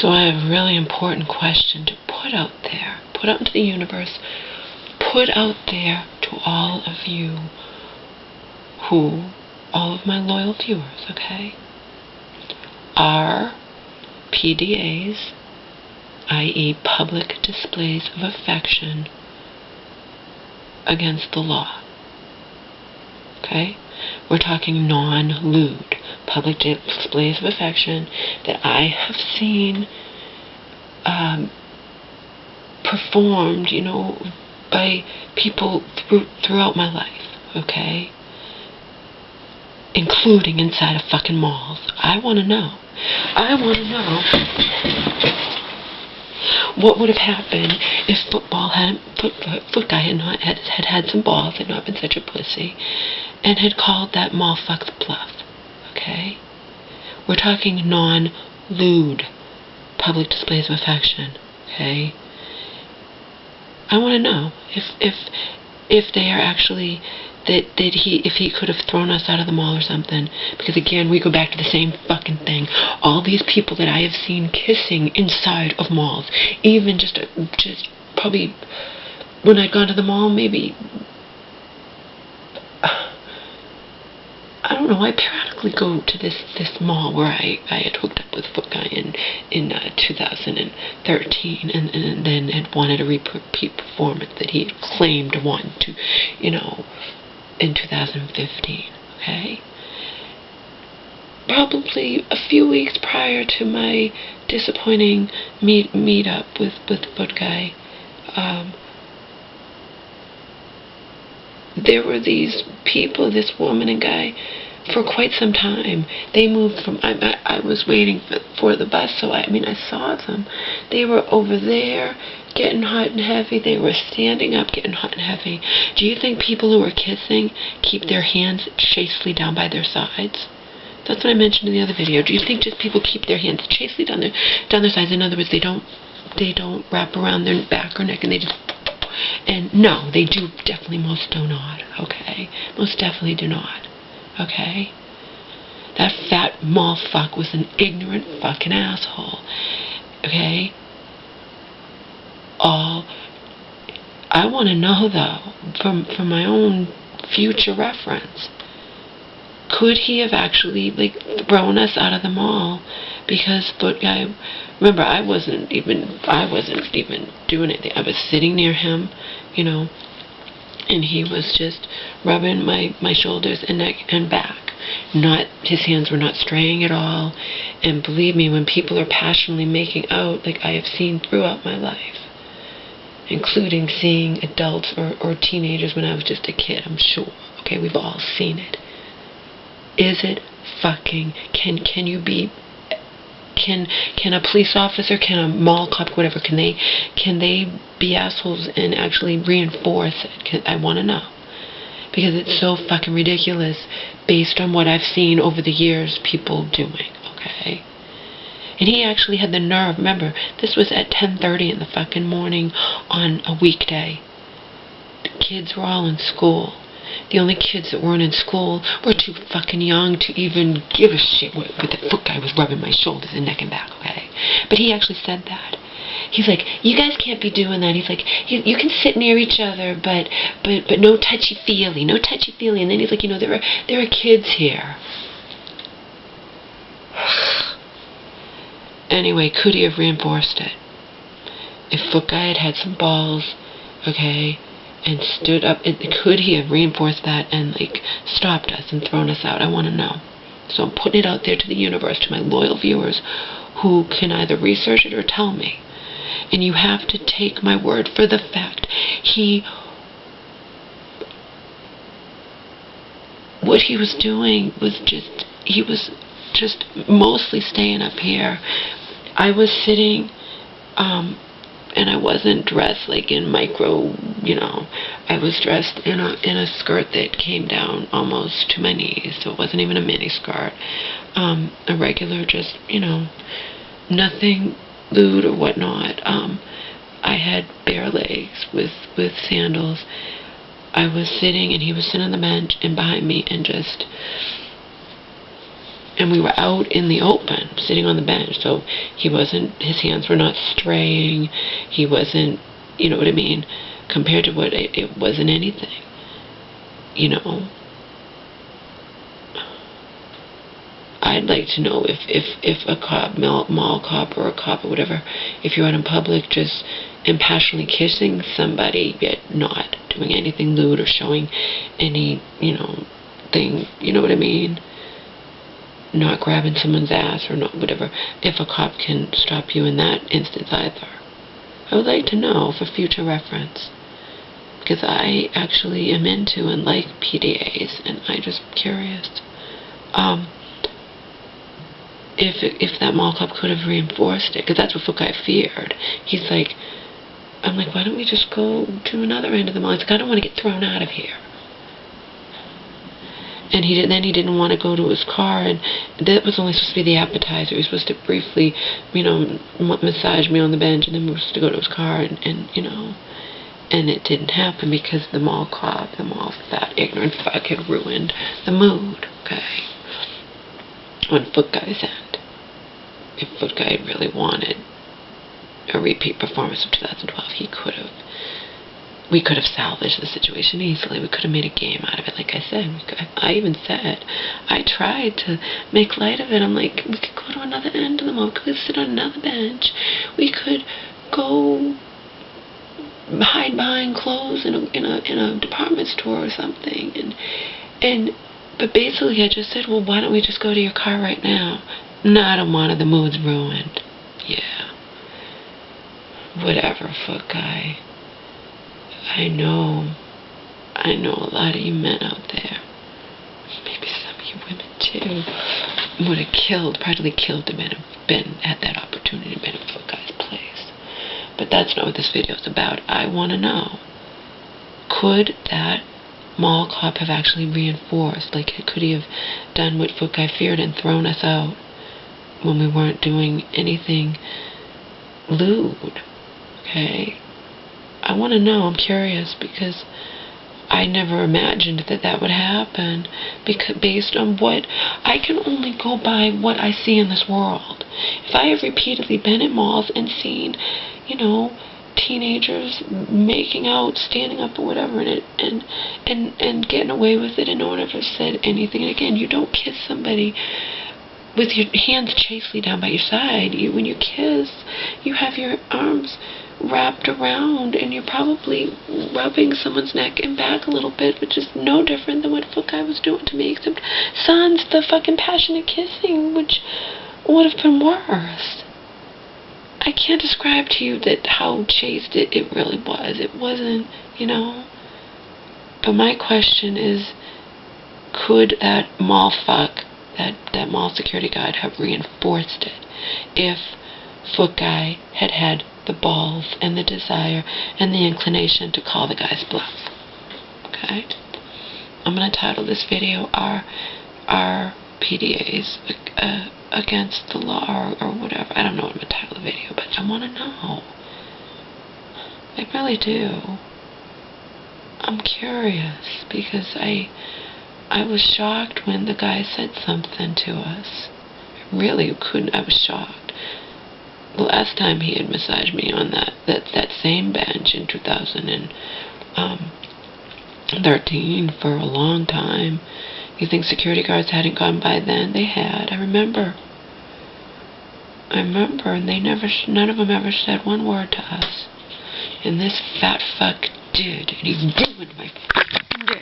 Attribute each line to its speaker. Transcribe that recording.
Speaker 1: So I have a really important question to put out there, put out into the universe, put out there to all of you all of my loyal viewers, okay? Are PDAs, i.e. public displays of affection, against the law? Okay? We're talking non-lewd public displays of affection that I have seen performed, by people throughout my life, okay? Including inside of fucking malls. I want to know. I want to know what would have happened if Foot Guy had had some balls, had not been such a pussy, and had called that mall fuck's bluff. Okay? We're talking non-lewd public displays of affection. Okay? I want to know if they are actually if he could have thrown us out of the mall or something. Because again, we go back to the same fucking thing. All these people that I have seen kissing inside of malls, even just probably when I'd gone to the mall, maybe I don't know. I periodically go to this mall where I had hooked up with Foot Guy in 2013, and then had wanted a repeat performance that he had claimed won to, in 2015. Okay. Probably a few weeks prior to my disappointing meet up with Foot Guy, there were these people, this woman and guy, for quite some time. They moved from, I was waiting for the bus, so I saw them. They were over there getting hot and heavy. They were standing up getting hot and heavy. Do you think people who are kissing keep their hands chastely down by their sides? That's what I mentioned in the other video. Do you think just people keep their hands chastely down their sides? In other words, they don't wrap around their back or neck, and they just... And no, they do definitely most do not, okay? Most definitely do not, okay? That fat mall fuck was an ignorant fucking asshole, okay? I want to know, though, from my own future reference, could he have actually, thrown us out of the mall because Foot Guy... Remember, I wasn't even doing anything. I was sitting near him, and he was just rubbing my shoulders and neck and back. His hands were not straying at all. And believe me, when people are passionately making out, like I have seen throughout my life, including seeing adults or teenagers when I was just a kid, I'm sure. Okay, we've all seen it. Is it fucking... Can you be... Can a police officer, can a mall cop, whatever, can they be assholes and actually reinforce it? I want to know. Because it's so fucking ridiculous based on what I've seen over the years people doing, okay? And he actually had the nerve, remember, this was at 10:30 in the fucking morning on a weekday. The kids were all in school. The only kids that weren't in school were too fucking young to even give a shit what the Foot Guy was rubbing my shoulders and neck and back, okay? But he actually said that. He's like, you guys can't be doing that. He's like, you can sit near each other, but no touchy-feely, no touchy-feely. And then he's like, there are kids here. Anyway, could he have reinforced it? If Foot Guy had had some balls, okay, and stood up, could he have reinforced that and stopped us and thrown us out? I want to know. So I'm putting it out there to the universe, to my loyal viewers who can either research it or tell me. And you have to take my word for the fact what he was doing was he was just mostly staying up here. I was sitting and I wasn't dressed in micro, I was dressed in a skirt that came down almost to my knees, so it wasn't even a mini skirt. A regular, just, nothing lewd or whatnot. I had bare legs with sandals. I was sitting, and he was sitting on the bench and behind me, and just And we were out in the open, sitting on the bench, so his hands were not straying, he wasn't, you know what I mean, compared to what, it wasn't anything, you know. I'd like to know if a cop, mall cop or a cop or whatever, if you're out in public just impassionately kissing somebody, yet not doing anything lewd or showing any, you know, thing, you know what I mean? Not grabbing someone's ass or not whatever, if a cop can stop you in that instance either. I would like to know for future reference, because I actually am into and like PDAs, and I'm just curious. If that mall cop could have reinforced it, because that's what Fukai feared. He's like, I'm like, why don't we just go to another end of the mall? He's like, I don't want to get thrown out of here. And then he didn't want to go to his car, and that was only supposed to be the appetizer. He was supposed to briefly, you know, massage me on the bench, and then we were supposed to go to his car, and you know, and it didn't happen because the mall cop, the mall fat, ignorant fuck had ruined the mood, okay? On Foot Guy's end. If Foot Guy really wanted a repeat performance of 2012, we could have salvaged the situation easily. We could have made a game out of it. Like I said, I even said, I tried to make light of it. I'm like, we could go to another end of the mall. We could sit on another bench. We could go hide behind clothes in a department store or something. But basically I just said, well, why don't we just go to your car right now? No, I don't want it. The mood's ruined. Yeah. Whatever, Foot Guy. I know a lot of you men out there, maybe some of you women too, would have probably killed him and have been at that opportunity, been in Foot Guy's place. But that's not what this video is about. I want to know, could that mall cop have actually reinforced? Like, could he have done what Foot Guy feared and thrown us out when we weren't doing anything lewd? Okay? I want to know. I'm curious, because I never imagined that would happen, because based on what I can only go by what I see in this world. If I have repeatedly been at malls and seen, you know, teenagers making out, standing up or whatever, and getting away with it, and no one ever said anything. And again, you don't kiss somebody with your hands chastely down by your side. When you kiss, you have your arms wrapped around, and you're probably rubbing someone's neck and back a little bit, which is no different than what Foot Guy was doing to me, except sans the fucking passionate kissing, which would have been worse. I can't describe to you how chaste it really was. It wasn't, you know. But my question is, could that mall fuck, that mall security guard, have reinforced it if Foot Guy had had the balls and the desire and the inclination to call the guy's bluff? Okay? I'm going to title this video Our PDAs Against the Law, or whatever. I don't know what I'm going to title the video, but I want to know. I really do. I'm curious, because I was shocked when the guy said something to us. I was shocked. The last time he had massaged me on that same bench in 2013 for a long time. You think security guards hadn't gone by then? They had. I remember, and none of them ever said one word to us. And this fat fuck did, and he ruined my fucking day.